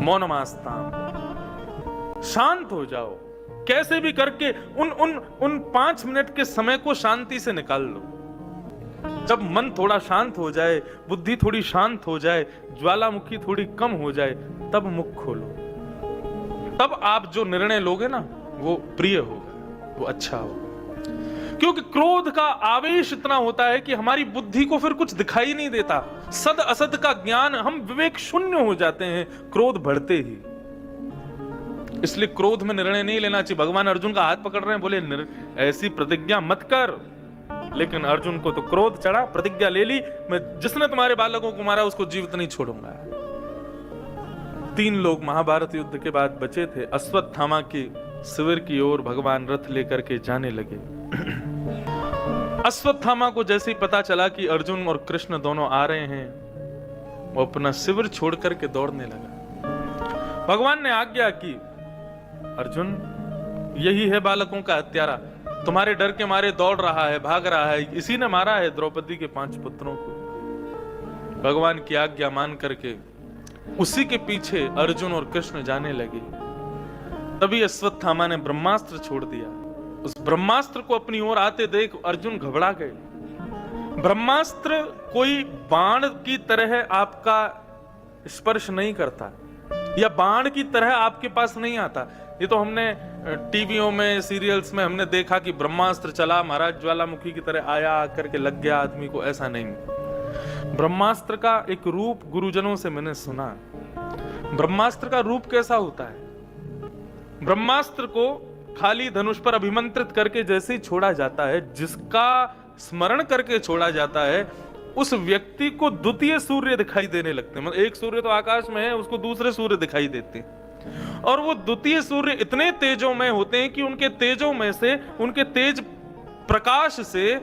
मौनमास्ताम, शांत हो जाओ, कैसे भी करके उन 5 मिनट के समय को शांति से निकाल लो। जब मन थोड़ा शांत हो जाए, बुद्धि थोड़ी शांत हो जाए, ज्वालामुखी थोड़ी कम हो जाए, तब मुख खोलो। तब आप जो निर्णय लोगे ना, वो प्रिय होगा, वो अच्छा होगा। क्योंकि क्रोध का आवेश इतना होता है कि हमारी बुद्धि को फिर कुछ दिखाई नहीं देता। सद असद का ज्ञान, हम विवेक शून्य हो जाते हैं क्रोध बढ़ते ही। इसलिए क्रोध में निर्णय नहीं लेना चाहिए। भगवान अर्जुन का हाथ पकड़ रहे हैं, बोले ऐसी प्रतिज्ञा मत कर। लेकिन अर्जुन को तो क्रोध चढ़ा, प्रतिज्ञा ले ली, मैं जिसने तुम्हारे बालकों को मारा उसको जीवित नहीं छोड़ूंगा। 3 लोग महाभारत युद्ध के बाद बचे थे। अश्वत्थामा की शिविर की ओर भगवान रथ लेकर के जाने लगे। अश्वत्थामा को जैसे ही पता चला कि अर्जुन और कृष्ण दोनों आ रहे हैं, वो अपना शिविर छोड़ करके दौड़ने लगा। भगवान ने आज्ञा की, अर्जुन यही है बालकों का हत्यारा, तुम्हारे डर के मारे दौड़ रहा है, भाग रहा है, इसी ने मारा है द्रौपदी के 5 पुत्रों को। भगवान की आज्ञा मान करके उसी के पीछे अर्जुन और कृष्ण जाने लगे। तभी अश्वत्थामा ने ब्रह्मास्त्र छोड़ दिया। उस ब्रह्मास्त्र को अपनी ओर आते देख अर्जुन घबरा गए। ब्रह्मास्त्र कोई बाण की तरह आपका स्पर्श नहीं करता, या बाण की तरह आपके पास नहीं आता। ये तो हमने टीवियों में, सीरियल्स में हमने देखा कि ब्रह्मास्त्र चला, महाराज ज्वालामुखी की तरह आया, आकर के लग गया आदमी को। ऐसा नहीं। ब्रह्मास्त्र का एक रूप गुरुजनों से मैंने सुना। ब्रह्मास्त्र का रूप कैसा होता है? ब्रह्मास्त्र को खाली धनुष पर अभिमंत्रित करके जैसे ही छोड़ा जाता है, जिसका स्मरण करके छोड़ा जाता है, उस व्यक्ति को द्वितीय सूर्य दिखाई देने लगते हैं। मतलब एक सूर्य तो आकाश में है, उसको दूसरे सूर्य दिखाई देते हैं। और वो द्वितीय सूर्य इतने तेजोमय होते हैं कि उनके तेजोमय से, उनके तेज प्रकाश से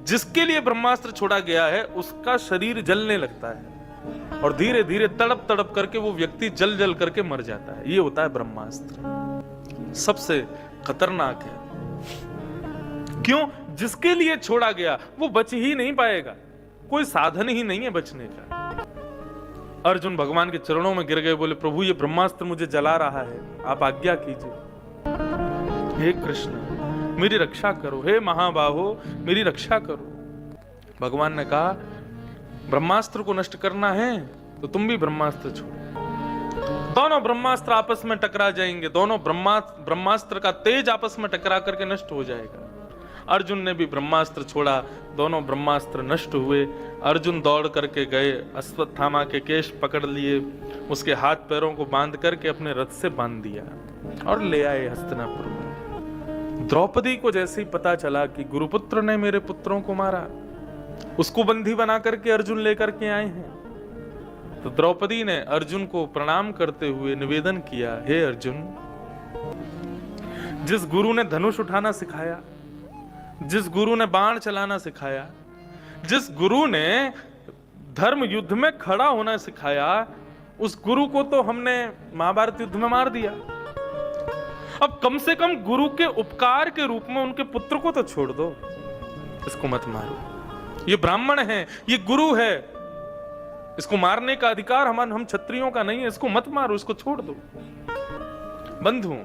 जिसके लिए ब्रह्मास्त्र छोड़ा गया है, उसका शरीर जलने लगता है और धीरे धीरे तड़प तड़प करके वो व्यक्ति जल जल करके मर जाता है। ये होता है ब्रह्मास्त्र। सबसे खतरनाक है। क्यों? जिसके लिए छोड़ा गया वो बच ही नहीं पाएगा, कोई साधन ही नहीं है बचने का। अर्जुन भगवान के चरणों में गिर गए, बोले प्रभु ये ब्रह्मास्त्र मुझे जला रहा है, आप आज्ञा कीजिए। हे कृष्ण मेरी रक्षा करो, हे महाबाहो मेरी रक्षा करो। भगवान ने कहा ब्रह्मास्त्र को नष्ट करना है तो तुम भी ब्रह्मास्त्र छोड़ो। दोनों ब्रह्मास्त्र आपस में टकरा जाएंगे, दोनों ब्रह्मास्त्र का तेज आपस में टकरा करके नष्ट हो जाएगा। अर्जुन ने भी ब्रह्मास्त्र छोड़ा, दोनों ब्रह्मास्त्र नष्ट हुए। अर्जुन दौड़ करके गए, अश्वत्थामा के केश पकड़ लिए, उसके हाथ पैरों को बांध करके अपने रथ से बांध दिया और ले आए हस्तिनापुर में। द्रौपदी को जैसे ही पता चला कि गुरुपुत्र ने मेरे पुत्रों को मारा, उसको बंदी बना करके अर्जुन लेकर के आए हैं, तो द्रौपदी ने अर्जुन को प्रणाम करते हुए निवेदन किया, हे अर्जुन, जिस गुरु ने धनुष उठाना सिखाया, जिस गुरु ने बाण चलाना सिखाया, जिस गुरु ने धर्म युद्ध में खड़ा होना सिखाया, उस गुरु को तो हमने महाभारत युद्ध में मार दिया। अब कम से कम गुरु के उपकार के रूप में उनके पुत्र को तो छोड़ दो, इसको मत मारो। ये ब्राह्मण है, ये गुरु है, इसको मारने का अधिकार हम क्षत्रियों का नहीं है, इसको मत मारो, इसको छोड़ दो। बंधु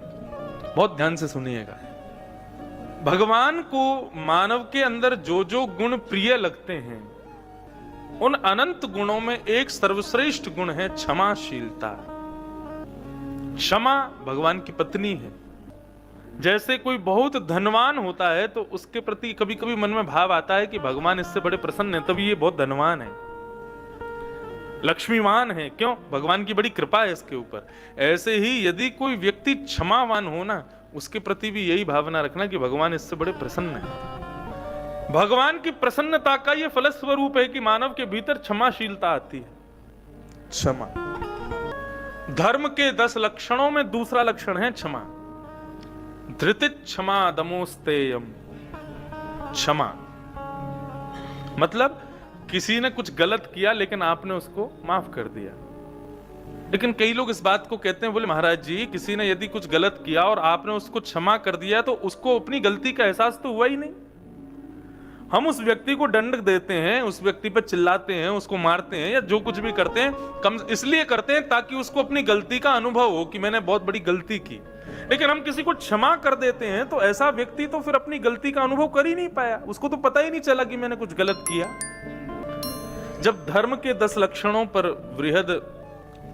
बहुत ध्यान से सुनिएगा, भगवान को मानव के अंदर जो जो गुण प्रिय लगते हैं, उन अनंत गुणों में एक सर्वश्रेष्ठ गुण है क्षमाशीलता। क्षमा भगवान की पत्नी है। जैसे कोई बहुत धनवान होता है तो उसके प्रति कभी कभी मन में भाव आता है कि भगवान इससे बड़े प्रसन्न है, तभी ये बहुत धनवान है, लक्ष्मीवान है। क्यों? भगवान की बड़ी कृपा है इसके ऊपर। ऐसे ही यदि कोई व्यक्ति क्षमावान हो ना, उसके प्रति भी यही भावना रखना कि भगवान इससे बड़े प्रसन्न है। भगवान की प्रसन्नता का यह फलस्वरूप है कि मानव के भीतर क्षमाशीलता आती है। क्षमा धर्म के 10 लक्षणों में दूसरा लक्षण है क्षमा। धृति क्षमा दमोस्तेयम। क्षमा मतलब किसी ने कुछ गलत किया लेकिन आपने उसको माफ कर दिया। लेकिन कई लोग इस बात को कहते हैं, बोले महाराज जी किसी ने यदि कुछ गलत किया और आपने उसको क्षमा कर दिया तो उसको अपनी गलती का एहसास तो हुआ ही नहीं। हम उस व्यक्ति को दंड देते हैं, उस व्यक्ति पर चिल्लाते हैं, उसको मारते हैं या जो कुछ भी करते हैं, कम इसलिए करते हैं ताकि उसको अपनी गलती का अनुभव हो कि मैंने बहुत बड़ी गलती की। लेकिन हम किसी को क्षमा कर देते हैं तो ऐसा व्यक्ति तो फिर अपनी गलती का अनुभव कर ही नहीं पाया, उसको तो पता ही नहीं चला कि मैंने कुछ गलत किया। जब धर्म के 10 लक्षणों पर वृहद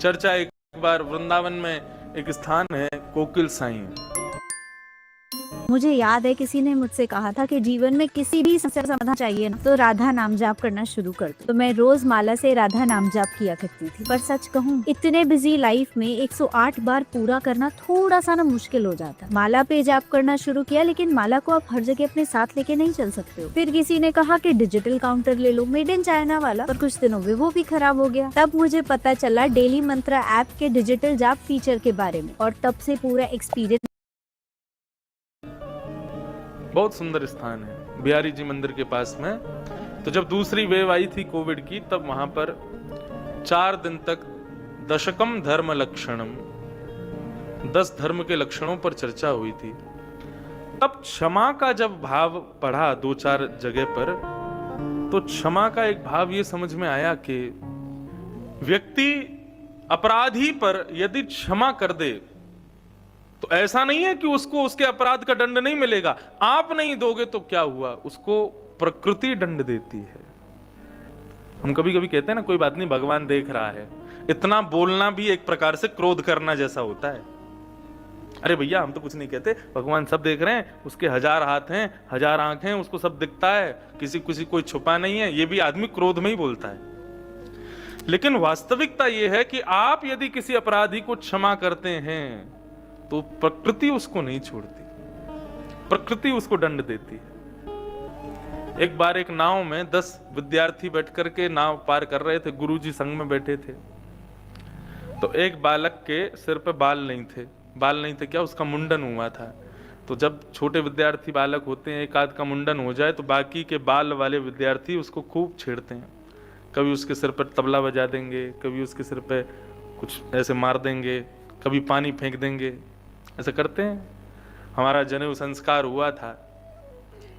चर्चा, एक बार वृंदावन में एक स्थान है कोकिल साई, मुझे याद है किसी ने मुझसे कहा था कि जीवन में किसी भी समस्या का समाधान चाहिए ना तो राधा नाम जाप करना शुरू कर दो। तो मैं रोज माला से राधा नाम जाप किया करती थी। पर सच कहूँ, इतने बिजी लाइफ में 108 बार पूरा करना थोड़ा सा ना मुश्किल हो जाता। माला पे जाप करना शुरू किया, लेकिन माला को आप हर जगह अपने साथ लेके नहीं चल सकते हो। फिर किसी ने कहा कि डिजिटल काउंटर ले लो, मेड इन चाइना वाला, पर कुछ दिनों में वो भी खराब हो गया। तब मुझे पता चला डेली मंत्रा ऐप के डिजिटल जाप फीचर के बारे में, और तब से पूरा एक्सपीरियंस। बहुत सुंदर स्थान है बिहारी जी मंदिर के पास में। तो जब दूसरी वेव आई थी कोविड की, तब वहां पर 4 दिन तक दशकम धर्म लक्षणम, 10 धर्म के लक्षणों पर चर्चा हुई थी। तब क्षमा का जब भाव पढ़ा 2-4 जगह पर, तो क्षमा का एक भाव ये समझ में आया कि व्यक्ति अपराधी पर यदि क्षमा कर दे तो ऐसा नहीं है कि उसको उसके अपराध का दंड नहीं मिलेगा। आप नहीं दोगे तो क्या हुआ, उसको प्रकृति दंड देती है। हम कभी कभी कहते हैं ना, कोई बात नहीं भगवान देख रहा है। इतना बोलना भी एक प्रकार से क्रोध करना जैसा होता है। अरे भैया हम तो कुछ नहीं कहते, भगवान सब देख रहे हैं, उसके 1000 हाथ हैं, 1000 आंखें हैं, उसको सब दिखता है, किसी कोई छुपा नहीं है। ये भी आदमी क्रोध में ही बोलता है। लेकिन वास्तविकता यह है कि आप यदि किसी अपराधी को क्षमा करते हैं तो प्रकृति उसको नहीं छोड़ती, प्रकृति उसको दंड देती है। एक बार एक नाव में 10 विद्यार्थी बैठ करके नाव पार कर रहे थे, गुरुजी संग में बैठे थे। तो एक बालक के सिर पे बाल नहीं थे, क्या उसका मुंडन हुआ था। तो जब छोटे विद्यार्थी बालक होते हैं, एक आध का मुंडन हो जाए तो बाकी के बाल वाले विद्यार्थी उसको खूब छेड़ते हैं। कभी उसके सिर पर तबला बजा देंगे, कभी उसके सिर पे कुछ ऐसे मार देंगे, कभी पानी फेंक देंगे, ऐसा करते हैं। हमारा जनेऊ संस्कार हुआ था,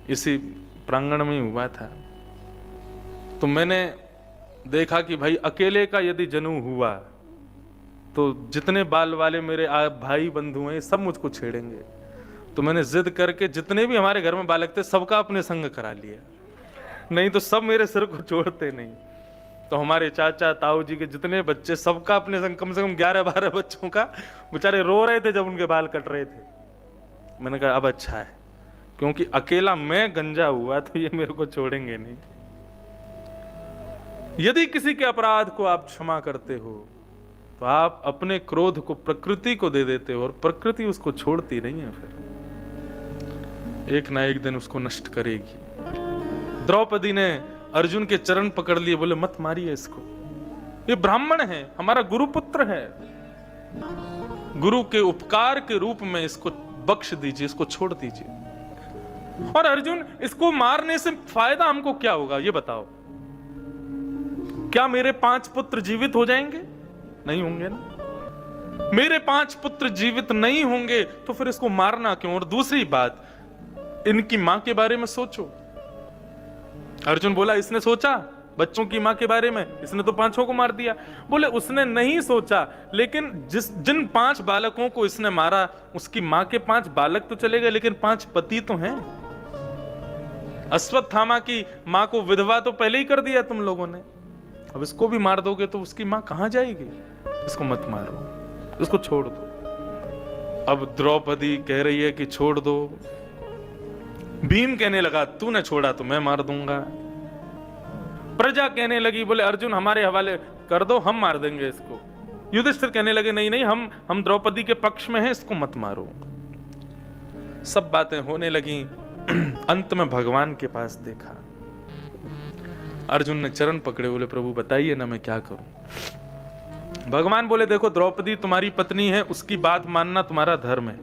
इसी प्रांगण में ही हुआ था। तो मैंने देखा कि भाई अकेले का यदि जनेऊ हुआ तो जितने बाल वाले मेरे भाई बंधु हैं सब मुझको छेड़ेंगे। तो मैंने जिद करके जितने भी हमारे घर में बालक थे सबका अपने संग करा लिया, नहीं तो सब मेरे सिर को छोड़ते नहीं। तो हमारे चाचा ताऊ जी के जितने बच्चे, सबका अपने संग, कम से कम 11-12 बच्चों का, बेचारे रो रहे थे जब उनके बाल कट रहे थे। मैंने कहा अब अच्छा है, क्योंकि अकेला मैं गंजा हुआ तो ये मेरे को छोड़ेंगे नहीं। यदि किसी के अपराध को आप क्षमा करते हो तो आप अपने क्रोध को प्रकृति को दे देते हो, और प्रकृति उसको छोड़ती नहीं है, फिर एक ना एक दिन उसको नष्ट करेगी। द्रौपदी ने अर्जुन के चरण पकड़ लिए, बोले मत मारिए इसको, ये ब्राह्मण है, हमारा गुरुपुत्र है, गुरु के उपकार के रूप में इसको बख्श दीजिए, इसको छोड़ दीजिए। और अर्जुन, इसको मारने से फायदा हमको क्या होगा ये बताओ? क्या मेरे 5 पुत्र जीवित हो जाएंगे? नहीं होंगे ना। मेरे 5 पुत्र जीवित नहीं होंगे तो फिर इसको मारना क्यों? और दूसरी बात, इनकी मां के बारे में सोचो। अर्जुन बोला इसने सोचा बच्चों की मां के बारे में, इसने तो 5 को मार दिया। बोले उसने नहीं सोचा, लेकिन जिन 5 बालकों को इसने मारा उसकी मां के 5 बालक तो चले गए, लेकिन 5 पति तो हैं। अश्वत्थामा की मां को विधवा तो पहले ही कर दिया तुम लोगों ने, अब इसको भी मार दोगे तो उसकी मां कहां जाएगी? इसको मत मारो, इसको छोड़ दो। अब द्रौपदी कह रही है कि छोड़ दो, भीम कहने लगा तूने छोड़ा तो मैं मार दूंगा, प्रजा कहने लगी बोले अर्जुन हमारे हवाले कर दो, हम मार देंगे इसको। युधिष्ठिर कहने लगे नहीं नहीं, हम द्रौपदी के पक्ष में हैं, इसको मत मारो। सब बातें होने लगी। अंत में भगवान के पास देखा, अर्जुन ने चरण पकड़े, बोले प्रभु बताइए ना मैं क्या करूं। भगवान बोले देखो द्रौपदी तुम्हारी पत्नी है, उसकी बात मानना तुम्हारा धर्म है।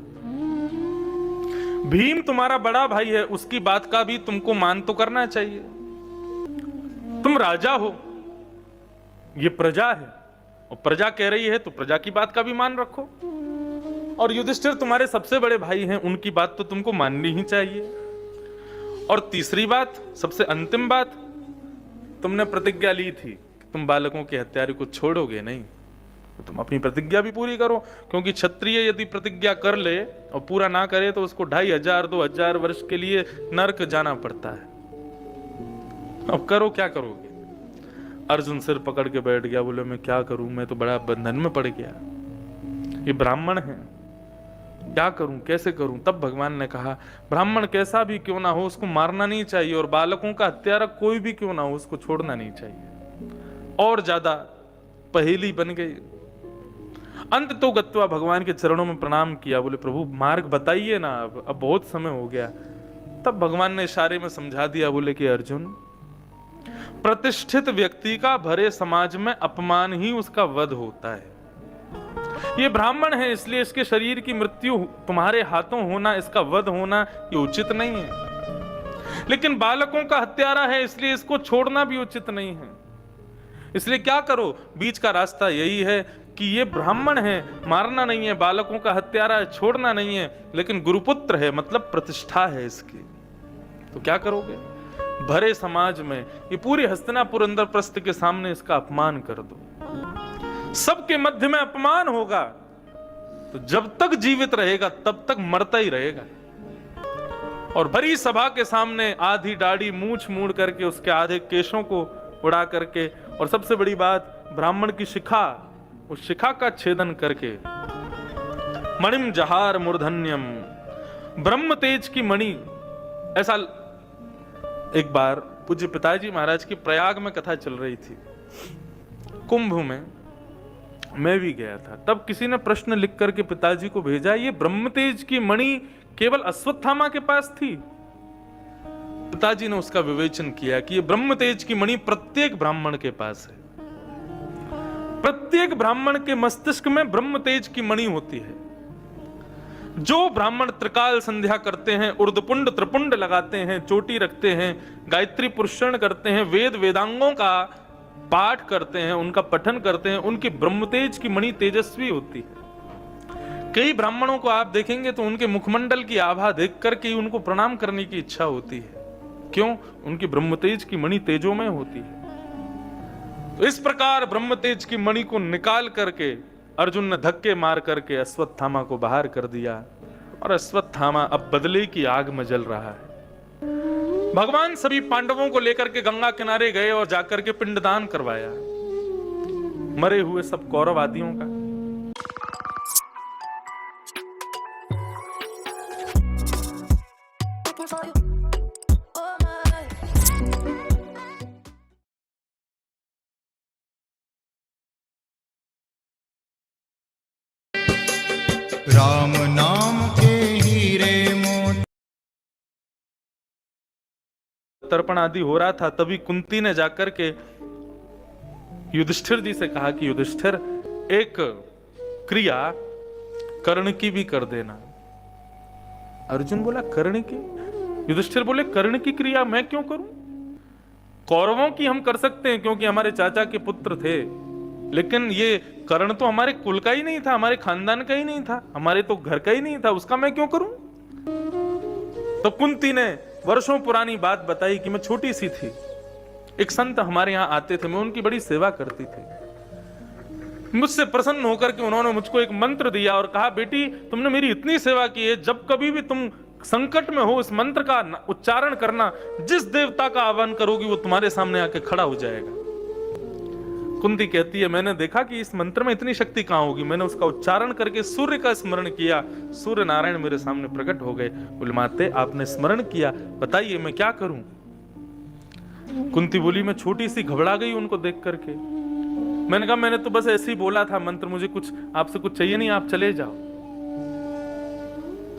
भीम तुम्हारा बड़ा भाई है, उसकी बात का भी तुमको मान तो करना चाहिए। तुम राजा हो, ये प्रजा है, और प्रजा कह रही है तो प्रजा की बात का भी मान रखो। और युधिष्ठिर तुम्हारे सबसे बड़े भाई हैं, उनकी बात तो तुमको माननी ही चाहिए। और तीसरी बात, सबसे अंतिम बात, तुमने प्रतिज्ञा ली थी कि तुम बालकों के हत्यारे को छोड़ोगे नहीं, तो तुम अपनी प्रतिज्ञा भी पूरी करो, क्योंकि क्षत्रिय यदि प्रतिज्ञा कर ले और पूरा ना करे तो उसको 2500 2000 वर्ष के लिए नरक जाना पड़ता है। अब करो, क्या करोगे? अर्जुन सिर पकड़ के बैठ गया, बोले मैं क्या करूं, मैं तो बड़ा बंधन में पड़ गया, ये ब्राह्मण है, क्या करूं, कैसे करूं? तब भगवान ने कहा, ब्राह्मण कैसा भी क्यों ना हो उसको मारना नहीं चाहिए, और बालकों का हत्यारा कोई भी क्यों ना हो उसको छोड़ना नहीं चाहिए। और ज्यादा पहेली बन गई। अंत तो गत्वा भगवान के चरणों में प्रणाम किया, बोले प्रभु मार्ग बताइए ना, अब बहुत समय हो गया। तब भगवान ने इशारे में समझा दिया, बोले कि अर्जुन, प्रतिष्ठित व्यक्ति का भरे समाज में अपमान ही उसका वध होता है। ये ब्राह्मण है इसलिए इसके शरीर की मृत्यु तुम्हारे हाथों होना, इसका वध होना ये उचित नहीं है। लेकिन बालकों का हत्यारा है इसलिए इसको छोड़ना भी उचित नहीं है। इसलिए क्या करो, बीच का रास्ता यही है कि ये ब्राह्मण है, मारना नहीं है, बालकों का हत्यारा है, छोड़ना नहीं है, लेकिन गुरुपुत्र है, मतलब प्रतिष्ठा है इसकी, तो क्या करोगे? भरे समाज में ये पूरी हस्तिनापुर इंद्रप्रस्थ के सामने इसका अपमान कर दो, सबके मध्य में अपमान होगा, तो जब तक जीवित रहेगा तब तक मरता ही रहेगा। और भरी सभा के सामने आधी दाढ़ी मूंछ मूड़ करके, उसके आधे केशों को उड़ा करके, और सबसे बड़ी बात ब्राह्मण की शिखा, उस शिखा का छेदन करके, मणिम जहार मूर्धन्यम, ब्रह्म तेज की मणि। ऐसा एक बार पूज्य पिताजी महाराज की प्रयाग में कथा चल रही थी, कुंभ में मैं भी गया था। तब किसी ने प्रश्न लिख करके पिताजी को भेजा, ये ब्रह्म तेज की मणि केवल अश्वत्थामा के पास थी? पिताजी ने उसका विवेचन किया कि ये ब्रह्म तेज की मणि प्रत्येक ब्राह्मण के पास है। प्रत्येक ब्राह्मण के मस्तिष्क में ब्रह्म तेज की मणि होती है। जो ब्राह्मण त्रिकाल संध्या करते हैं, उर्दपुंड त्रिपुंड लगाते हैं, चोटी रखते हैं, गायत्री पुरुषण करते हैं, वेद वेदांगों का पाठ करते हैं, उनका पठन करते हैं, उनकी ब्रह्म तेज की मणि तेजस्वी होती है। कई ब्राह्मणों को आप देखेंगे तो उनके मुखमंडल की आभा देख करके ही उनको प्रणाम करने की इच्छा होती है। क्यों? उनकी ब्रह्म तेज की मणि तेजोमय होती है। तो इस प्रकार ब्रह्म तेज की मणि को निकाल करके अर्जुन ने धक्के मार करके अश्वत्थामा को बाहर कर दिया, और अश्वत्थामा अब बदले की आग में जल रहा है। भगवान सभी पांडवों को लेकर के गंगा किनारे गए और जाकर के पिंडदान करवाया मरे हुए सब कौरव आदियों का। राम नाम के हीरे मोती। तर्पण आदि हो रहा था, तभी कुंती ने जाकर के युधिष्ठिर जी से कहा कि युधिष्ठिर, एक क्रिया कर्ण की भी कर देना। अर्जुन बोला कर्ण की? युधिष्ठिर बोले कर्ण की क्रिया मैं क्यों करूं? कौरवों की हम कर सकते हैं क्योंकि हमारे चाचा के पुत्र थे, लेकिन ये कर्ण तो हमारे कुल का ही नहीं था, हमारे खानदान का ही नहीं था, हमारे तो घर का ही नहीं था, उसका मैं क्यों करूं? तो कुंती ने वर्षों पुरानी बात बताई कि मैं छोटी सी थी, एक संत हमारे यहाँ आते थे, मैं उनकी बड़ी सेवा करती थी। मुझसे प्रसन्न होकर के उन्होंने मुझको एक मंत्र दिया और कहा, बेटी तुमने मेरी इतनी सेवा की है, जब कभी भी तुम संकट में हो इस मंत्र का उच्चारण करना, जिस देवता का आह्वान करोगी वो तुम्हारे सामने आके खड़ा हो जाएगा। कुंती कहती है, मैंने देखा कि इस मंत्र में इतनी शक्ति कहां होगी, मैंने उसका उच्चारण करके सूर्य का स्मरण किया, सूर्य नारायण मेरे सामने प्रकट हो गए। बोले माते आपने स्मरण किया, बताइए मैं क्या करूं? कुंती बोली, मैं छोटी सी घबरा गई उनको देख करके। मैंने कहा मैंने तो बस ऐसे ही बोला था मंत्र, मुझे कुछ आपसे कुछ चाहिए नहीं, आप चले जाओ।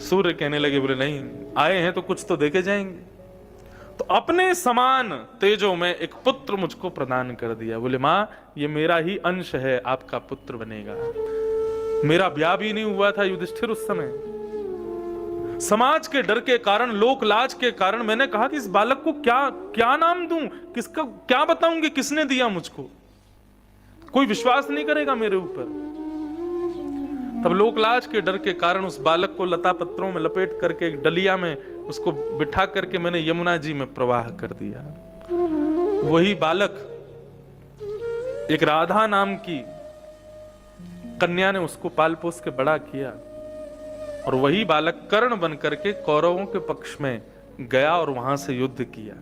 सूर्य कहने लगे, बोले नहीं, आए हैं तो कुछ तो देके जाएंगे। तो अपने समान तेजों में एक पुत्र मुझको प्रदान कर दिया। बोले मां ये मेरा ही अंश है, आपका पुत्र बनेगा। मेरा ब्याह भी नहीं हुआ था युधिष्ठिर उस समय। समाज के डर के कारण, लोक लाज के कारण मैंने कहा कि इस बालक को क्या क्या नाम दूं, किसका क्या बताऊंगी, किसने दिया मुझको, कोई विश्वास नहीं करेगा मेरे ऊपर। तब लोकलाज के डर के कारण उस बालक को लता पत्रों में लपेट करके एक डलिया में उसको बिठा करके मैंने यमुना जी में प्रवाह कर दिया। वही बालक, एक राधा नाम की कन्या ने उसको पाल पोस के बड़ा किया, और वही बालक कर्ण बन करके कौरवों के पक्ष में गया और वहां से युद्ध किया।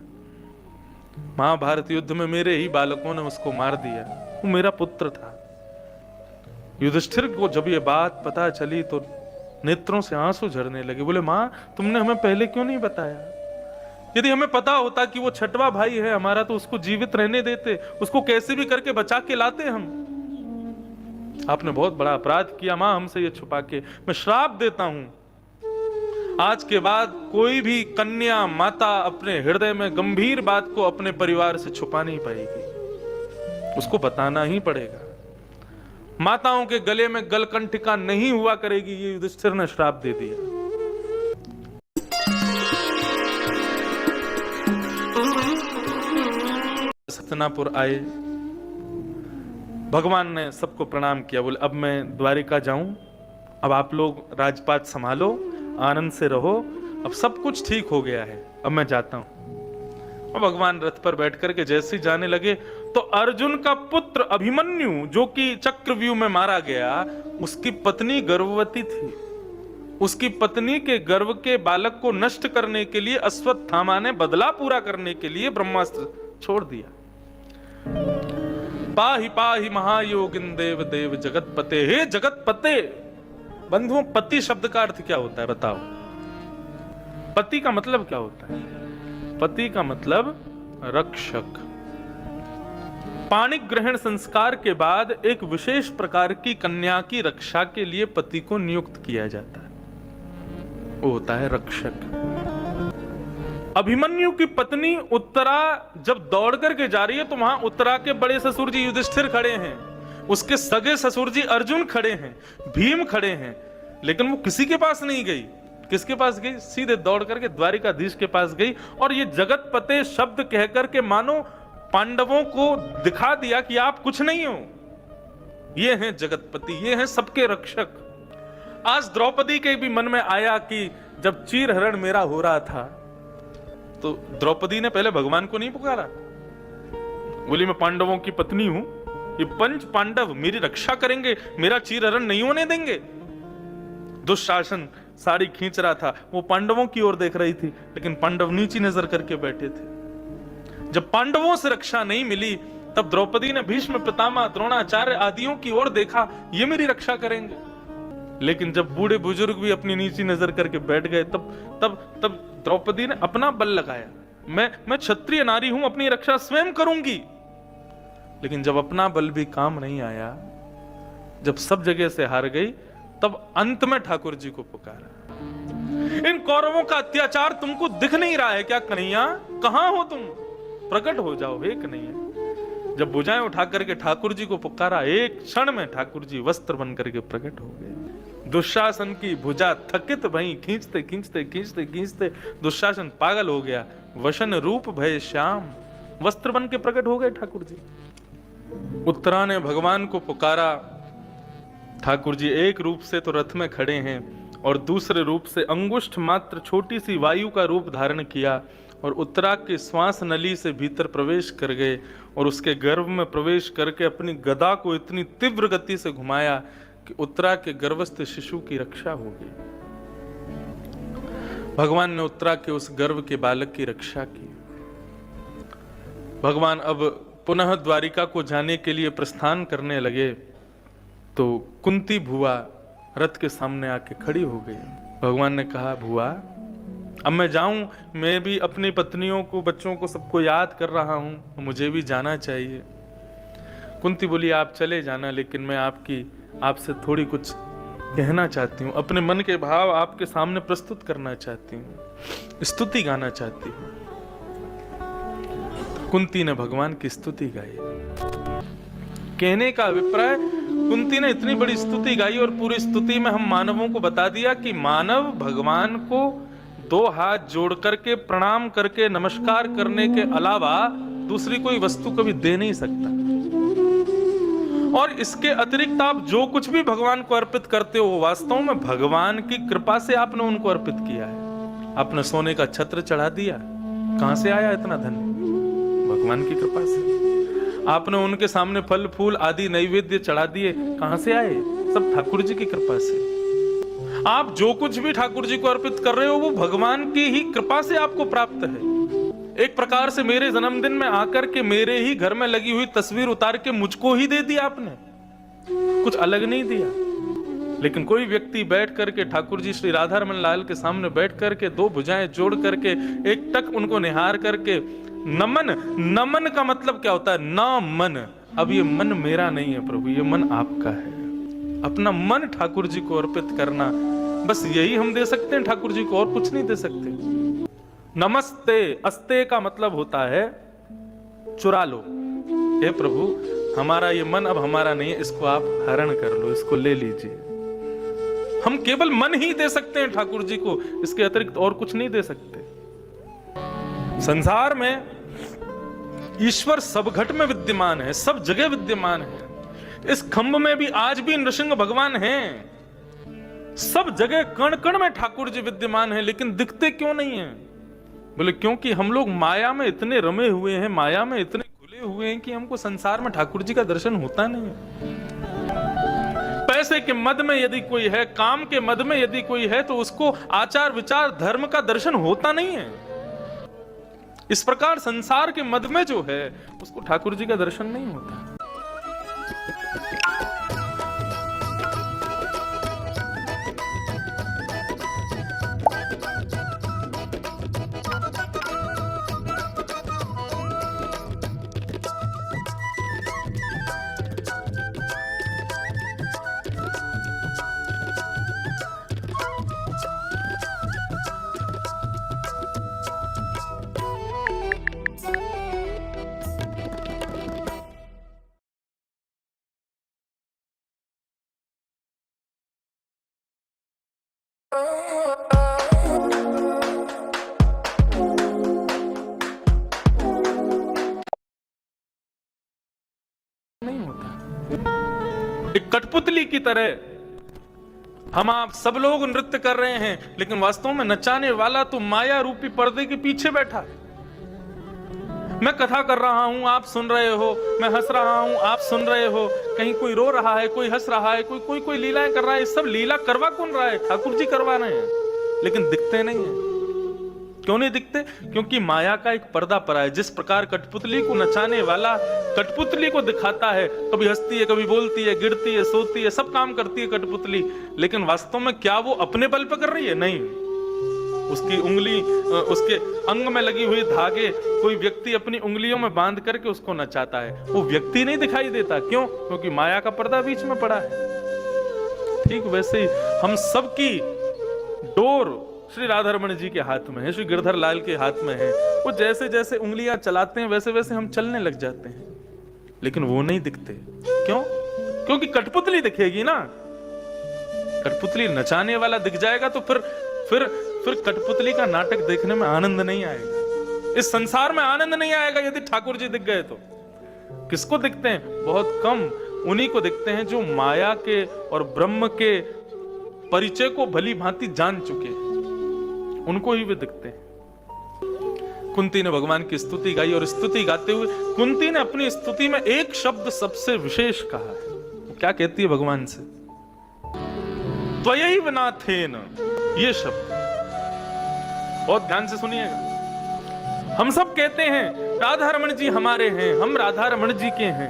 महाभारत युद्ध में मेरे ही बालकों ने उसको मार दिया। वो मेरा पुत्र था। युधिष्ठिर को जब ये बात पता चली तो नेत्रों से आंसू झरने लगे। बोले, मां तुमने हमें पहले क्यों नहीं बताया? यदि हमें पता होता कि वो छठवा भाई है हमारा तो उसको जीवित रहने देते, उसको कैसे भी करके बचा के लाते हम। आपने बहुत बड़ा अपराध किया मां हमसे ये छुपा के। मैं श्राप देता हूं, आज के बाद कोई भी कन्या माता अपने हृदय में गंभीर बात को अपने परिवार से छुपा नहीं पाएगी, उसको बताना ही पड़ेगा। माताओं के गले में गलकंठिका नहीं हुआ करेगी, ये युधिष्ठिर ने श्राप दे दिया। हस्तिनापुर आए, भगवान ने सबको प्रणाम किया। बोले, अब मैं द्वारिका जाऊं, अब आप लोग राजपाट संभालो, आनंद से रहो, अब सब कुछ ठीक हो गया है, अब मैं जाता हूं। और भगवान रथ पर बैठ करके जैसे ही जाने लगे तो अर्जुन का पुत्र अभिमन्यु, जो कि चक्रव्यूह में मारा गया, उसकी पत्नी गर्भवती थी। उसकी पत्नी के गर्भ के बालक को नष्ट करने के लिए अश्वत्थामा ने बदला पूरा करने के लिए ब्रह्मास्त्र छोड़ दिया। पाहि पाहि महायोगिन देव देव जगतपते, हे जगतपते। बंधुओं, पति शब्द का अर्थ क्या होता है बताओ? पति का मतलब क्या होता है? पति का मतलब रक्षक। पाणिक ग्रहण संस्कार के बाद एक विशेष प्रकार की कन्या की रक्षा के लिए पति को नियुक्त किया जाता है, वो होता है रक्षक। अभिमन्यु की पत्नी उत्तरा जब दौड़ करके जा रही है तो वहां उत्तरा के बड़े ससुर जी युधिष्ठिर खड़े हैं, उसके सगे ससुर जी अर्जुन खड़े हैं, भीम खड़े हैं, लेकिन वो किसी के पास नहीं गई। किसके पास गई? सीधे दौड़ करके द्वारिकाधीश के पास गई और ये जगतपते शब्द कहकर के मानो पांडवों को दिखा दिया कि आप कुछ नहीं हो, ये हैं जगतपति, ये हैं सबके रक्षक। आज द्रौपदी के भी मन में आया कि जब चीरहरण मेरा हो रहा था तो द्रौपदी ने पहले भगवान को नहीं पुकारा, बोली मैं पांडवों की पत्नी हूं, ये पंच पांडव मेरी रक्षा करेंगे, मेरा चीरहरण नहीं होने देंगे। दुशासन साड़ी खींच रहा था, वो पांडवों की ओर देख रही थी, लेकिन पांडव नीची नजर करके बैठे थे। जब पांडवों से रक्षा नहीं मिली तब द्रौपदी ने भीष्म पितामह द्रोणाचार्य आदियों की ओर देखा, ये मेरी रक्षा करेंगे। लेकिन जब बूढ़े बुजुर्ग भी अपनी नीची नजर करके बैठ गए तब द्रौपदी ने अपना बल लगाया, मैं क्षत्रिय नारी हूं, अपनी रक्षा स्वयं करूंगी। लेकिन जब अपना बल भी काम नहीं आया, जब सब जगह से हार गई, तब अंत में ठाकुर जी को पुकारा। इन कौरवों का अत्याचार तुमको दिख नहीं रहा है क्या कन्हैया? कहां हो तुम? प्रकट हो जाओ हे कन्हैया। जब भुजाएं उठा करके ठाकुर जी को पुकारा, एक क्षण में ठाकुर जी वस्त्र बन करके प्रकट हो गए। दुशासन की भुजा थकित भई, खींचते खींचते खींचते खींचते दुशासन पागल हो गया। वशन रूप भय श्याम, वस्त्र बन के प्रकट हो गए ठाकुर जी। उत्तरा ने भगवान को पुकारा। ठाकुर जी एक रूप से तो रथ में खड़े हैं और दूसरे रूप से अंगुष्ठ मात्र छोटी सी वायु का रूप धारण किया और उत्तरा के श्वास नली से भीतर प्रवेश कर गए और उसके गर्भ में प्रवेश करके अपनी गदा को इतनी तीव्र गति से घुमाया कि उत्तरा के गर्भस्थ शिशु की रक्षा हो गई। भगवान ने उत्तरा के उस गर्भ के बालक की रक्षा की। भगवान अब पुनः द्वारिका को जाने के लिए प्रस्थान करने लगे तो कुंती भुआ रथ के सामने आके खड़ी हो गई। भगवान ने कहा, भुआ अब मैं जाऊं, मैं भी अपनी पत्नियों को, बच्चों को, सबको याद कर रहा हूं, मुझे भी जाना चाहिए। कुंती बोली, आप चले जाना, लेकिन मैं आपसे थोड़ी कुछ कहना चाहती हूँ, अपने मन के भाव आपके सामने प्रस्तुत करना चाहती हूँ, स्तुति गाना चाहती हूँ। कुंती ने भगवान की स्तुति गाई। कहने का अभिप्राय, कुंती ने इतनी बड़ी स्तुति गाई और पूरी स्तुति में हम मानवों को बता दिया कि मानव भगवान को दो हाथ जोड़ करके प्रणाम करके नमस्कार करने के अलावा दूसरी कोई वस्तु कभी दे नहीं सकता। और इसके अतिरिक्त आप जो कुछ भी भगवान को अर्पित करते हो वास्तव में भगवान की कृपा से आपने उनको अर्पित किया है। आपने सोने का छत्र चढ़ा दिया, कहां से आया इतना धन? भगवान की कृपा से। आपने उनके सामने फल फूल आदि नैवेद्य चढ़ा दिए, कहां से आए? सब ठाकुर जी की कृपा से। आप जो कुछ भी ठाकुर जी को अर्पित कर रहे हो वो भगवान की ही कृपा से आपको प्राप्त है। एक प्रकार से मेरे जन्मदिन में आकर के मेरे ही घर में लगी हुई तस्वीर उतार के मुझको ही दे दिया आपने, कुछ अलग नहीं दिया। लेकिन कोई व्यक्ति बैठ करके ठाकुर जी श्री राधा रमन लाल के सामने बैठ करके दो भुजाएं जोड़ करके एक टक उनको निहार करके नमन, नमन का मतलब क्या होता है? ना मन। अब ये मन मेरा नहीं है प्रभु, ये मन आपका है। अपना मन ठाकुर जी को अर्पित करना, बस यही हम दे सकते हैं ठाकुर जी को, और कुछ नहीं दे सकते। नमस्ते, अस्ते का मतलब होता है चुरा लो। हे प्रभु, हमारा ये मन अब हमारा नहीं है, इसको आप हरण कर लो, इसको ले लीजिए। हम केवल मन ही दे सकते हैं ठाकुर जी को, इसके अतिरिक्त और कुछ नहीं दे सकते। संसार में ईश्वर सब घट में विद्यमान है, सब जगह विद्यमान है। इस खंभ में भी आज भी नृसिंह भगवान हैं। सब जगह कण कण में ठाकुर जी विद्यमान है, लेकिन दिखते क्यों नहीं है? बोले क्योंकि हम लोग माया में इतने रमे हुए हैं, माया में इतने खुले हुए हैं कि हमको संसार में ठाकुर जी का दर्शन होता नहीं है। पैसे के मद में यदि कोई है, काम के मद में यदि कोई है, तो उसको आचार विचार धर्म का दर्शन होता नहीं है। इस प्रकार संसार के मद में जो है उसको ठाकुर जी का दर्शन नहीं होता। नहीं होता। एक कठपुतली की तरह हम आप सब लोग नृत्य कर रहे हैं, लेकिन वास्तव में नचाने वाला तो माया रूपी पर्दे के पीछे बैठा है। मैं कथा कर रहा हूं, आप सुन रहे हो, मैं हंस रहा हूं, आप सुन रहे हो, कहीं कोई रो रहा है, कोई हंस रहा है, कोई लीलाएं कर रहा है। सब लीला करवा कौन रहा है? ठाकुर जी करवा रहे हैं, लेकिन दिखते नहीं है। क्यों नहीं दिखते? क्योंकि माया का एक पर्दा पड़ा है। जिस प्रकार कठपुतली को नचाने वाला कठपुतली को दिखाता है, कभी हंसती है, कभी बोलती है, गिरती है, सोती है, सब काम करती है कठपुतली, लेकिन वास्तव में क्या वो अपने बल पर कर रही है? नहीं। उसकी उंगली, उसके अंग में लगी हुई धागे कोई व्यक्ति अपनी उंगलियों में बांध करके उसको नचाता है, वो व्यक्ति नहीं दिखाई देता। क्यों? क्योंकि माया का पर्दा बीच में पड़ा है। ठीक वैसे ही हम सबकी डोर श्री राधा रमन जी के हाथ में है, श्री गिरधर लाल के हाथ में है। वो जैसे जैसे उंगलियां चलाते हैं वैसे वैसे हम चलने लग जाते हैं, लेकिन वो नहीं दिखते। क्यों? क्योंकि कठपुतली दिखेगी ना। कठपुतली नचाने वाला दिख जाएगा तो फिर कठपुतली का नाटक देखने में आनंद नहीं आएगा। इस संसार में आनंद नहीं आएगा यदि ठाकुर जी दिख गए तो। किसको दिखते हैं? बहुत कम उन्हीं को दिखते हैं जो माया के और ब्रह्म के परिचय को भली भांति जान चुके हैं, उनको ही वे दिखते हैं। कुंती ने भगवान की स्तुति गाई, और स्तुति गाते हुए कुंती ने अपनी स्तुति में एक शब्द सबसे विशेष कहा है। वो क्या कहती है भगवान से? त्वयैव नाथेन, ये शब्द बहुत ध्यान से सुनिएगा। हम सब कहते हैं राधा रमन जी हमारे हैं, हम राधा रमन जी के हैं,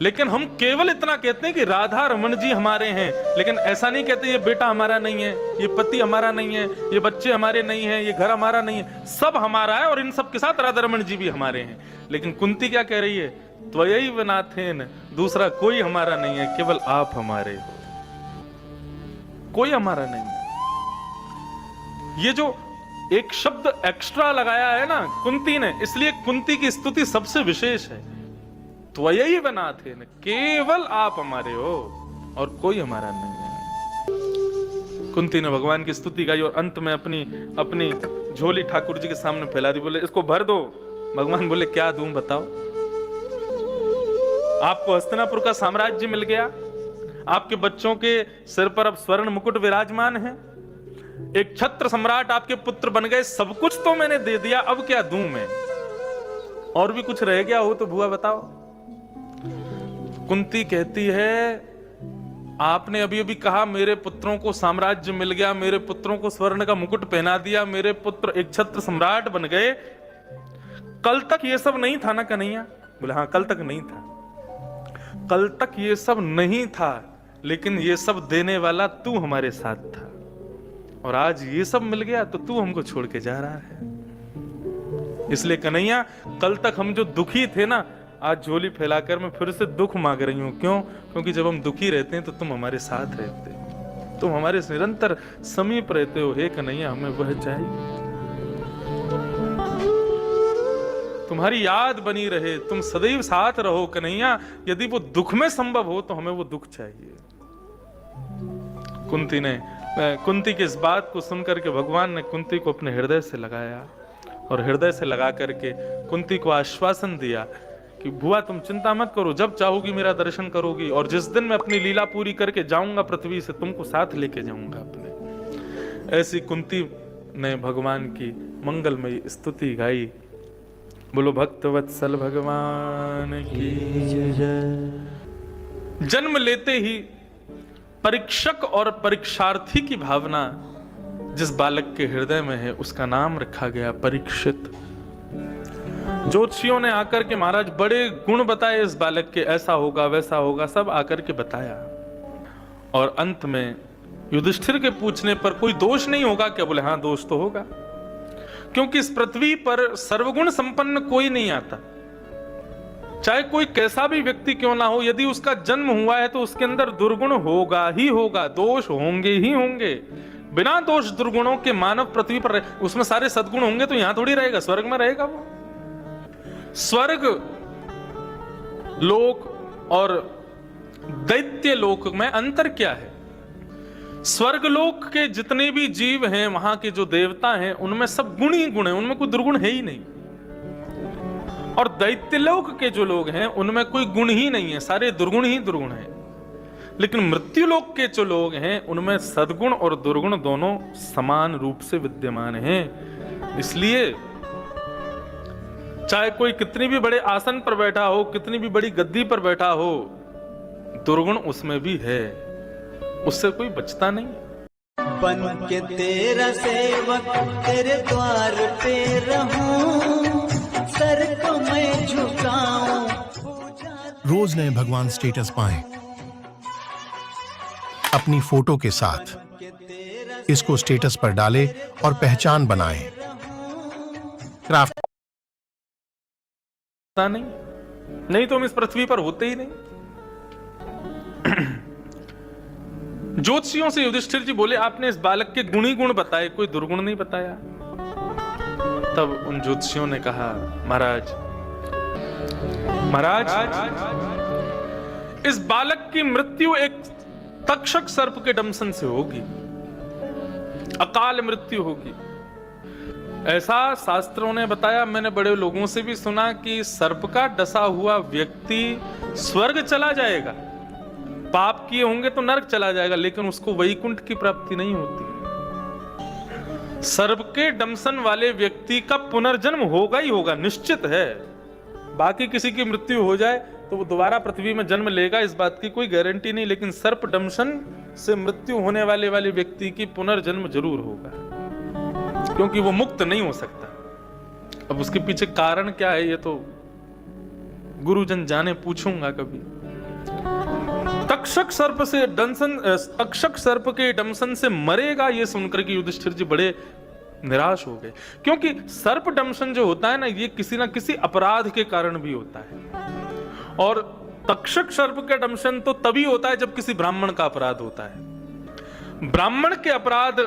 लेकिन हम केवल इतना कहते हैं कि राधा रमन जी हमारे हैं, लेकिन ऐसा नहीं कहते ये बेटा हमारा नहीं है, ये पति हमारा नहीं है, ये बच्चे हमारे नहीं है, ये घर हमारा नहीं है। सब हमारा है और इन सब के साथ राधा रमन जी भी हमारे हैं। लेकिन कुंती क्या कह रही है? त्वयैव नाथेन, दूसरा कोई हमारा नहीं है, केवल आप हमारे हो, कोई हमारा नहीं है। ये जो एक शब्द एक्स्ट्रा लगाया है ना कुंती ने, इसलिए कुंती की स्तुति सबसे विशेष है। त्वयैव नाथेन, केवल आप हमारे हो और कोई हमारा नहीं है। कुंती ने भगवान की स्तुति गाई और अंत में अपनी झोली ठाकुर जी के सामने फैला दी। बोले इसको भर दो। भगवान बोले क्या दूं बताओ? आपको हस्तिनापुर का साम्राज्य मिल गया, आपके बच्चों के सिर पर अब स्वर्ण मुकुट विराजमान है, एक छत्र सम्राट आपके पुत्र बन गए, सब कुछ तो मैंने दे दिया, अब क्या दूं मैं? और भी कुछ रह गया हो तो बुआ बताओ। कुंती कहती है आपने अभी अभी कहा मेरे पुत्रों को साम्राज्य मिल गया, मेरे पुत्रों को स्वर्ण का मुकुट पहना दिया, मेरे पुत्र एक छत्र सम्राट बन गए, कल तक ये सब नहीं था ना कन्हैया? बोले हाँ, कल तक नहीं था, कल तक ये सब नहीं था, लेकिन ये सब देने वाला तू हमारे साथ था, और आज ये सब मिल गया तो तू हमको छोड़ के जा रहा है। इसलिए कन्हैया, कल तक हम जो दुखी थे ना, आज झोली फैलाकर मैं फिर से दुख मांग रही हूं। क्यों? क्योंकि जब हम दुखी रहते हैं तो तुम हमारे साथ रहते हो, तुम हमारे निरंतर समीप रहते हो। हे कन्हैया, हमें वह चाहिए, तुम्हारी याद बनी रहे, तुम सदैव साथ रहो कन्हैया। यदि वो दुख में संभव हो तो हमें वो दुख चाहिए। कुंती की इस बात को सुनकर के भगवान ने कुंती को अपने हृदय से लगाया, और हृदय से लगा करके कुंती को आश्वासन दिया कि बुआ तुम चिंता मत करो, जब चाहोगी मेरा दर्शन करोगी, और जिस दिन मैं अपनी लीला पूरी करके जाऊंगा पृथ्वी से, तुमको साथ लेके जाऊंगा अपने। ऐसी कुंती ने भगवान की मंगलमयी स्तुति गाई। बोलो भक्तवत्सल भगवान की जय। जन्म लेते ही परीक्षक और परीक्षार्थी की भावना जिस बालक के हृदय में है, उसका नाम रखा गया परीक्षित। ज्योतिषियों ने आकर के महाराज बड़े गुण बताए इस बालक के, ऐसा होगा वैसा होगा, सब आकर के बताया। और अंत में युधिष्ठिर के पूछने पर कोई दोष नहीं होगा क्या? बोले हाँ, दोष तो होगा, क्योंकि इस पृथ्वी पर सर्वगुण संपन्न कोई नहीं आता। चाहे कोई कैसा भी व्यक्ति क्यों ना हो, यदि उसका जन्म हुआ है तो उसके अंदर दुर्गुण होगा ही होगा, दोष होंगे ही होंगे। बिना दोष दुर्गुणों के मानव पृथ्वी पर उसमें सारे सद्गुण होंगे तो यहां थोड़ी रहेगा, स्वर्ग में रहेगा वो। स्वर्ग लोक और दैत्य लोक में अंतर क्या है? स्वर्ग लोक के जितने भी जीव हैं, वहां के जो देवता हैं, उनमें सब गुण ही गुण है, उनमें कोई दुर्गुण है ही नहीं। और दैत्य लोक के जो लोग हैं, उनमें कोई गुण ही नहीं है, सारे दुर्गुण ही दुर्गुण है। लेकिन मृत्यु लोक के जो लोग हैं, उनमें सद्गुण और दुर्गुण दोनों समान रूप से विद्यमान हैं। इसलिए चाहे कोई कितनी भी बड़े आसन पर बैठा हो, कितनी भी बड़ी गद्दी पर बैठा हो, दुर्गुण उसमें भी है, उससे कोई बचता नहीं। बन के तेरा सेवक तेरे द्वार पे रहूं, सर को मैं झुकाऊं। रोज नए भगवान स्टेटस पाएं अपनी फोटो के साथ, इसको स्टेटस पर डालें और पहचान बनाएं। क्राफ्ट नहीं तो हम इस पृथ्वी पर होते ही नहीं। ज्योतिषियों से युधिष्ठिर जी बोले आपने इस बालक के गुण ही गुण बताए, कोई दुर्गुण नहीं बताया। तब उन ज्योतिषियों ने कहा महाराज इस बालक की मृत्यु एक तक्षक सर्प के दंशन से होगी, अकाल मृत्यु होगी, ऐसा शास्त्रों ने बताया। मैंने बड़े लोगों से भी सुना कि सर्प का डसा हुआ व्यक्ति स्वर्ग चला जाएगा, पाप किए होंगे तो नरक चला जाएगा, लेकिन उसको वैकुंठ की प्राप्ति नहीं होती। सर्प के दंशन वाले व्यक्ति का पुनर्जन्म होगा ही होगा, निश्चित है। बाकी किसी की मृत्यु हो जाए तो वो दोबारा पृथ्वी में जन्म लेगा, इस बात की कोई गारंटी नहीं, लेकिन सर्प दंशन से मृत्यु होने वाले व्यक्ति की पुनर्जन्म जरूर होगा, क्योंकि वो मुक्त नहीं हो सकता। अब उसके पीछे कारण क्या है ये तो गुरुजन जाने, पूछूंगा कभी। तक्षक सर्प के दंशन से मरेगा ये सुनकर के युधिष्ठिर जी बड़े निराश हो गए, क्योंकि सर्प दंशन जो होता है ना, ये किसी ना किसी अपराध के कारण भी होता है। और तक्षक सर्प का दंशन तो तभी होता है जब किसी ब्राह्मण का अपराध होता है। ब्राह्मण के अपराध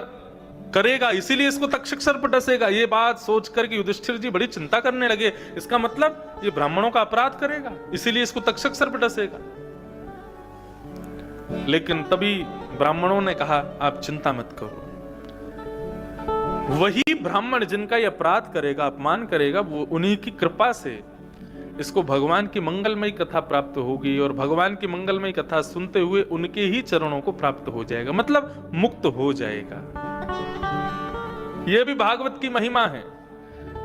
करेगा इसीलिए इसको तक्षक सर्प डसेगा, ये बात सोचकर के युधिष्ठिर जी बड़ी चिंता करने लगे। इसका मतलब ये ब्राह्मणों का अपराध करेगा, इसीलिए इसको तक्षक सर्प डसेगा। लेकिन तभी ब्राह्मणों ने कहा आप चिंता मत करो, वही ब्राह्मण जिनका ये अपराध करेगा, अपमान करेगा, वो उन्हीं की कृपा से इसको भगवान की मंगलमयी कथा प्राप्त होगी और भगवान की मंगलमयी कथा सुनते हुए उनके ही चरणों को प्राप्त हो जाएगा, मतलब मुक्त हो जाएगा। यह भी भागवत की महिमा है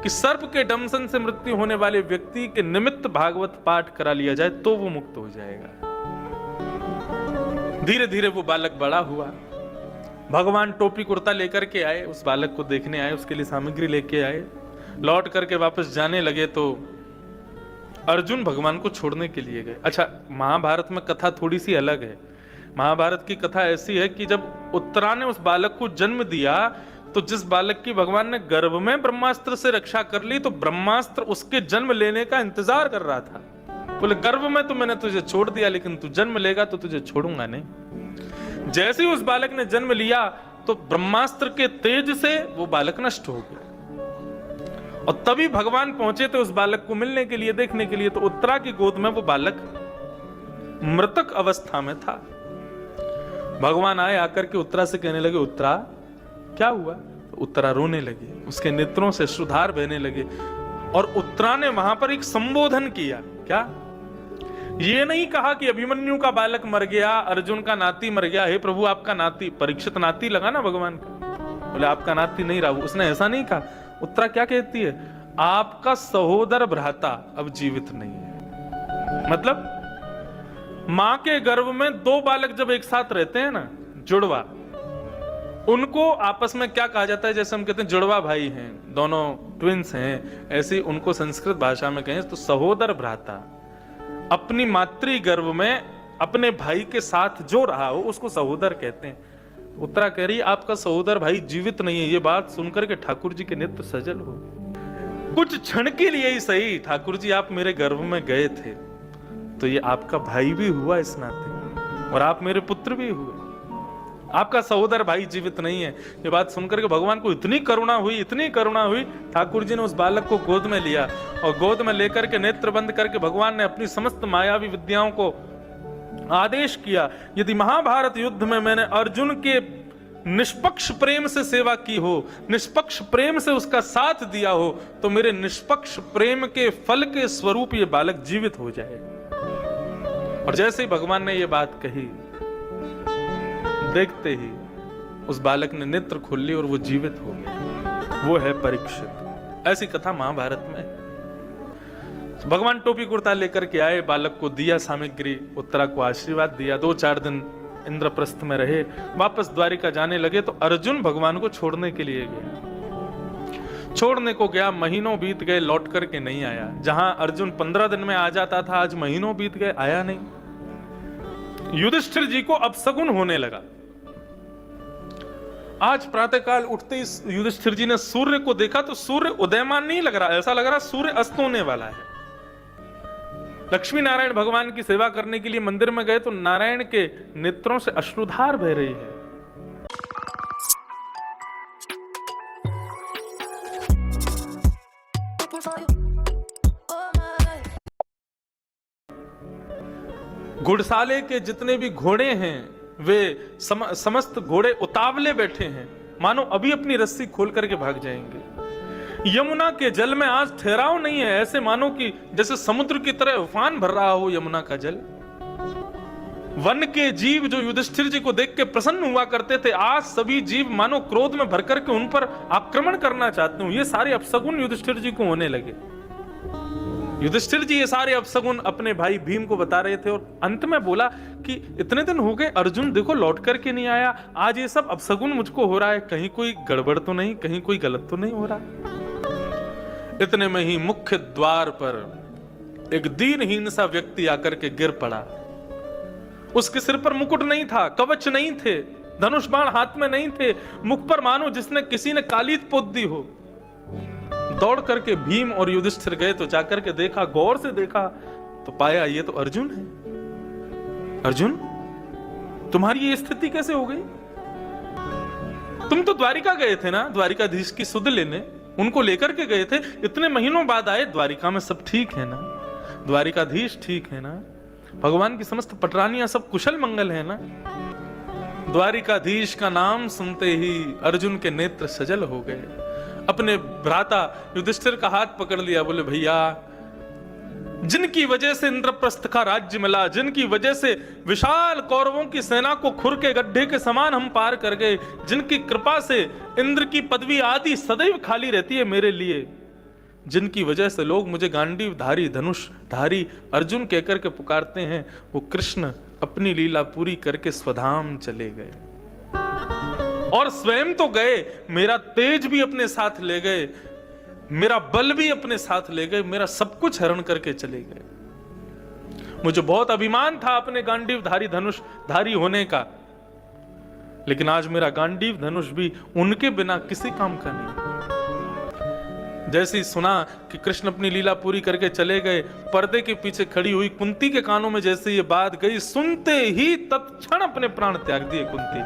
कि सर्प के दंशन से मृत्यु होने वाले व्यक्ति के निमित्त भागवत पाठ करा लिया जाए तो वो मुक्त हो जाएगा। धीरे धीरे वो बालक बड़ा हुआ। भगवान टोपी कुर्ता लेकर के आए, उस बालक को देखने आए, उसके लिए सामग्री लेके आए। लौट करके वापस जाने लगे तो अर्जुन भगवान को छोड़ने के लिए गए। अच्छा, महाभारत में कथा थोड़ी सी अलग है। महाभारत की कथा ऐसी है कि जब उत्तरा ने उस बालक को जन्म दिया तो जिस बालक की भगवान ने गर्भ में ब्रह्मास्त्र से रक्षा कर ली, तो ब्रह्मास्त्र उसके जन्म लेने का इंतजार कर रहा था। बोले गर्भ में तो मैंने तुझे छोड़ दिया, लेकिन तू जन्म लेगा तो तुझे छोड़ूंगा नहीं। जैसे ही उस बालक ने जन्म लिया तो ब्रह्मास्त्र के तेज से वो बालक नष्ट हो गया। और तभी भगवान पहुंचे थे उस बालक को मिलने के लिए, देखने के लिए। तो उत्तरा की गोद में वो बालक मृतक अवस्था में था। भगवान आए, आकर के उत्तरा से कहने लगे, उत्तरा क्या हुआ? तो उत्तरा रोने लगी, उसके नेत्रों से अश्रुधार बहने लगे। और उत्तरा ने वहां पर एक संबोधन किया। क्या? ये नहीं कहा कि अभिमन्यु का बालक मर गया, अर्जुन का नाती मर गया, हे प्रभु आपका नाती, परीक्षित नाती लगा ना भगवान का, बोले आपका नाती नहीं रहा। उसने ऐसा नहीं कहा। उत्तरा क्या कहती है? आपका सहोदर भ्राता अब जीवित नहीं है। मतलब मां के गर्भ में दो बालक जब एक साथ रहते हैं ना, जुड़वा, उनको आपस में क्या कहा जाता है? जैसे हम कहते हैं जुड़वा भाई हैं, दोनों ट्विंस हैं, ऐसे उनको संस्कृत भाषा में कहें तो सहोदर भ्राता। अपनी मातृ गर्भ में अपने भाई के साथ जो रहा हो उसको सहोदर कहते हैं। उत्तरा कह रही आपका सहोदर भाई जीवित नहीं है। ये बात सुनकर के ठाकुर जी के नेत्र सजल हो। कुछ क्षण के लिए ही सही, ठाकुर जी आप मेरे गर्भ में गए थे तो ये आपका भाई भी हुआ इस नाते, और आप मेरे पुत्र भी हुए। आपका सहोदर भाई जीवित नहीं है। ये बात सुनकर के भगवान को इतनी करुणा हुई, इतनी करुणा हुई, ठाकुर जी ने उस बालक को गोद में लिया और गोद में लेकर के नेत्र बंद करके भगवान ने अपनी समस्त मायावी विद्याओं को आदेश किया, यदि महाभारत युद्ध में मैंने अर्जुन के निष्पक्ष प्रेम से सेवा की हो, निष्पक्ष प्रेम से उसका साथ दिया हो, तो मेरे निष्पक्ष प्रेम के फल के स्वरूप ये बालक जीवित हो जाए। और जैसे ही भगवान ने ये बात कही, देखते ही उस बालक ने नेत्र खोल ली और वो जीवित हो गया। वो है परीक्षित। ऐसी कथा महाभारत में। तो भगवान टोपी कुर्ता लेकर के आए, बालक को दिया सामग्री, उत्तरा को आशीर्वाद दिया। 2-4 दिन इंद्रप्रस्थ में रहे, वापस द्वारिका जाने लगे तो अर्जुन भगवान को छोड़ने के लिए गया। छोड़ने को गया, महीनों बीत गए, लौट करके नहीं आया। जहां अर्जुन 15 दिन में आ जाता था, आज महीनों बीत गए, आया नहीं। युधिष्ठिर जी को अपशगुन होने लगा। आज प्रातःकाल उठते ही युधिष्ठिर जी ने सूर्य को देखा तो सूर्य उदयमान नहीं लग रहा, ऐसा लग रहा सूर्य अस्त होने वाला है। लक्ष्मी नारायण भगवान की सेवा करने के लिए मंदिर में गए तो नारायण के नेत्रों से अश्रुधार बह रही है। घुड़साले के जितने भी घोड़े हैं वे समस्त घोड़े उतावले बैठे हैं, मानो अभी अपनी रस्सी खोल करके भाग जाएंगे। यमुना के जल में आज ठहराव नहीं है, ऐसे मानो कि जैसे समुद्र की तरह उफान भर रहा हो यमुना का जल। वन के जीव जो युधिष्ठिर जी को देख के प्रसन्न हुआ करते थे, आज सभी जीव मानो क्रोध में भर करके उन पर आक्रमण करना चाहते हो। ये सारे अपशगुन युधिष्ठिर जी को होने लगे। युधिष्ठिर जी ये सारे अपशगुन अपने भाई भीम को बता रहे थे और अंत में बोला कि इतने दिन हो गए, अर्जुन देखो लौट करके नहीं आया, आज ये सब अपशगुन मुझको हो रहा है, कहीं कोई गड़बड़ तो नहीं, कहीं कोई गलत तो नहीं हो रहा। इतने में ही मुख्य द्वार पर एक दीनहीन सा व्यक्ति आकर के गिर पड़ा। उसके सिर पर मुकुट नहीं था, कवच नहीं थे, धनुष बाण हाथ में नहीं थे, मुख पर मानो जिसने किसी ने कालीत पोत दी हो। दौड़ करके भीम और युधिष्ठिर गए तो जाकर के देखा, गौर से देखा तो पाया ये तो अर्जुन है। अर्जुन, तुम्हारी ये स्थिति कैसे हो गई? तुम तो द्वारिका गए थे ना, द्वारिकाधीश की सुध लेने, उनको लेकर के गए थे, इतने महीनों बाद आए, द्वारिका में सब ठीक है ना, द्वारिकाधीश ठीक है ना, भगवान की समस्त पटरानियां सब कुशल मंगल है ना। द्वारिकाधीश का नाम सुनते ही अर्जुन के नेत्र सजल हो गए। अपने भ्राता युधिष्ठिर का हाथ पकड़ लिया, बोले भैया जिनकी वजह से इंद्रप्रस्थ का राज्य मिला, जिनकी वजह से विशाल कौरवों की सेना को खुर के गड्ढे के समान हम पार कर गए, जिनकी कृपा से इंद्र की पदवी आदि सदैव खाली रहती है मेरे लिए, जिनकी वजह से लोग मुझे गांडीव धारी, धनुष धारी अर्जुन कहकर के पुकारते हैं, वो कृष्ण अपनी लीला पूरी करके स्वधाम चले गए। और स्वयं तो गए, मेरा तेज भी अपने साथ ले गए, मेरा बल भी अपने साथ ले गए, मेरा सब कुछ हरण करके चले गए। मुझे बहुत अभिमान था अपने गांडीव धारी धनुष धारी होने का, लेकिन आज मेरा गांडीव धनुष भी उनके बिना किसी काम का नहीं। जैसे ही सुना कि कृष्ण अपनी लीला पूरी करके चले गए, पर्दे के पीछे खड़ी हुई कुंती के कानों में जैसे ये बात गई, सुनते ही तत्क्षण अपने प्राण त्याग दिए कुंती।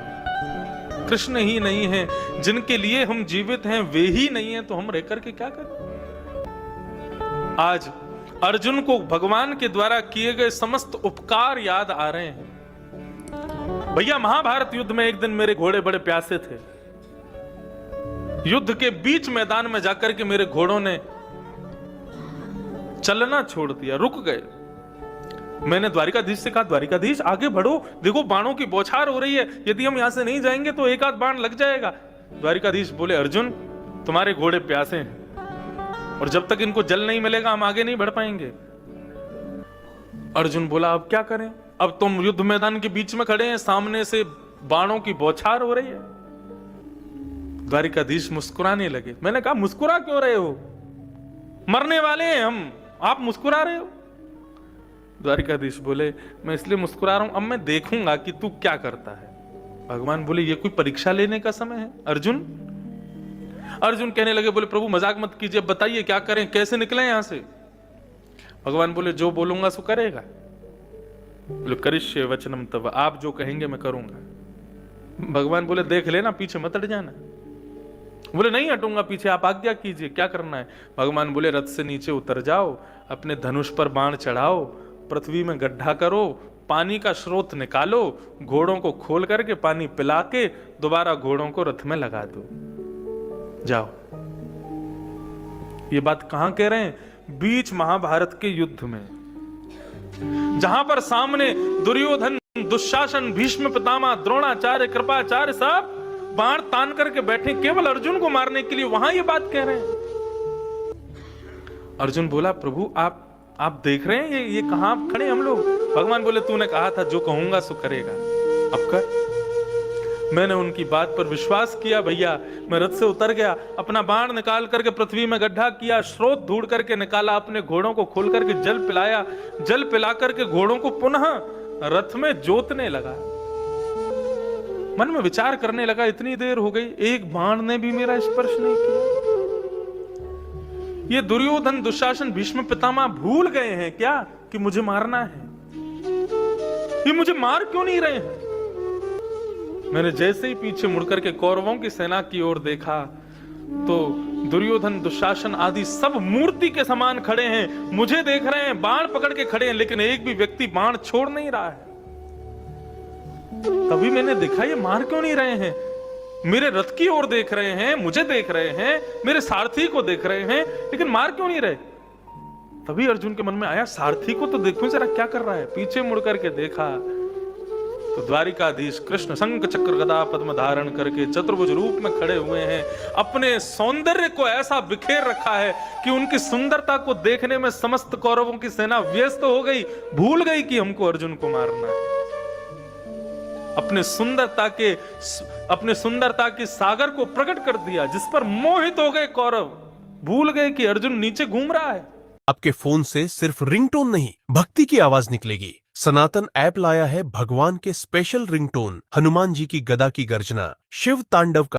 कृष्ण ही नहीं है जिनके लिए हम जीवित हैं, वे ही नहीं है तो हम रह करके क्या करें। आज अर्जुन को भगवान के द्वारा किए गए समस्त उपकार याद आ रहे हैं। भैया महाभारत युद्ध में एक दिन मेरे घोड़े बड़े प्यासे थे। युद्ध के बीच मैदान में जाकर के मेरे घोड़ों ने चलना छोड़ दिया, रुक गए। मैंने द्वारिकाधीश से कहा, द्वारिकाधीश आगे बढ़ो, देखो बाणों की बौछार हो रही है, यदि हम यहां से नहीं जाएंगे तो एक आध बाण लग जाएगा। द्वारिकाधीश बोले, अर्जुन तुम्हारे घोड़े प्यासे हैं और जब तक इनको जल नहीं मिलेगा हम आगे नहीं बढ़ पाएंगे। अर्जुन बोला, अब क्या करें, अब तुम युद्ध मैदान के बीच में खड़े हैं, सामने से बाणों की बौछार हो रही है। द्वारिकाधीश मुस्कुराने लगे। मैंने कहा, मुस्कुरा क्यों रहे हो, मरने वाले हैं हम, आप मुस्कुरा रहे हो। द्वारिकाधीश बोले, मैं इसलिए मुस्कुरा रहा हूं, अब मैं देखूंगा कि तू क्या करता है। भगवान बोले, ये कोई परीक्षा लेने का समय है अर्जुन। अर्जुन कहने लगे, बोले प्रभु मजाक मत कीजिए, बताइए क्या करें, कैसे निकले यहां से। भगवान बोले, जो बोलूंगा सो करेगा। बोले, करिष्ये वचनम तव, आप जो कहेंगे मैं करूंगा। भगवान बोले, देख लेना पीछे मत हट जाना। बोले, नहीं हटूंगा पीछे, आप आज्ञा कीजिए क्या करना है। भगवान बोले, रथ से नीचे उतर जाओ, अपने धनुष पर बाण चढ़ाओ, पृथ्वी में गड्ढा करो, पानी का स्रोत निकालो, घोड़ों को खोल करके पानी पिला के दोबारा घोड़ों को रथ में लगा दो, जाओ। ये बात कहां कह रहे हैं, बीच महाभारत के युद्ध में, जहां पर सामने दुर्योधन, दुशासन, भीष्म पितामह, द्रोणाचार्य, कृपाचार्य सब बाण तान करके बैठे केवल अर्जुन को मारने के लिए, वहां ये बात कह रहे हैं। अर्जुन बोला, प्रभु आप देख रहे हैं ये कहां खड़े हम लोग। भगवान बोले, तूने कहा था जो कहूंगा सो करेगा, अब कर। मैंने उनकी बात पर विश्वास किया भैया, मैं रथ से उतर गया, अपना बाण निकाल करके पृथ्वी में गड्ढा किया, स्रोत ढूंढ करके निकाला, अपने घोड़ों को खोल करके जल पिलाया, जल पिला करके घोड़ों को पुनः रथ में जोतने लगा। मन में विचार करने लगा, इतनी देर हो गई, एक बाण ने भी मेरा स्पर्श नहीं किया। ये दुर्योधन, दुशासन, भीष्म पितामह भूल गए हैं क्या कि मुझे मारना है? ये मुझे मार क्यों नहीं रहे हैं? मैंने जैसे ही पीछे मुड़कर के कौरवों की सेना की ओर देखा तो दुर्योधन, दुशासन आदि सब मूर्ति के समान खड़े हैं, मुझे देख रहे हैं, बाण पकड़ के खड़े हैं, लेकिन एक भी व्यक्ति बाण छोड़ नहीं रहा है। तभी मैंने देखा, ये मार क्यों नहीं रहे हैं? मेरे रथ की ओर देख रहे हैं, मुझे देख रहे हैं, मेरे सारथी को देख रहे हैं, लेकिन मार क्यों नहीं रहे? तभी अर्जुन के मन में आया, सारथी को तो देखो जरा क्या कर रहा है। पीछे मुड़ करके देखा तो द्वारिकाधीश कृष्ण शंख चक्र गदा पद्म धारण करके चतुर्भुज रूप में खड़े हुए हैं। अपने सौंदर्य को ऐसा बिखेर रखा है कि उनकी सुंदरता को देखने में समस्त कौरवों की सेना व्यस्त हो गई, भूल गई कि हमको अर्जुन को मारना है। अपने सुंदरता के सागर को प्रकट कर दिया, जिस पर मोहित हो गए कौरव, भूल गए कि अर्जुन नीचे घूम रहा है। आपके फोन से सिर्फ रिंगटोन नहीं, भक्ति की आवाज निकलेगी। सनातन ऐप लाया है भगवान के स्पेशल रिंगटोन, हनुमान जी की गदा की गर्जना, शिव तांडव का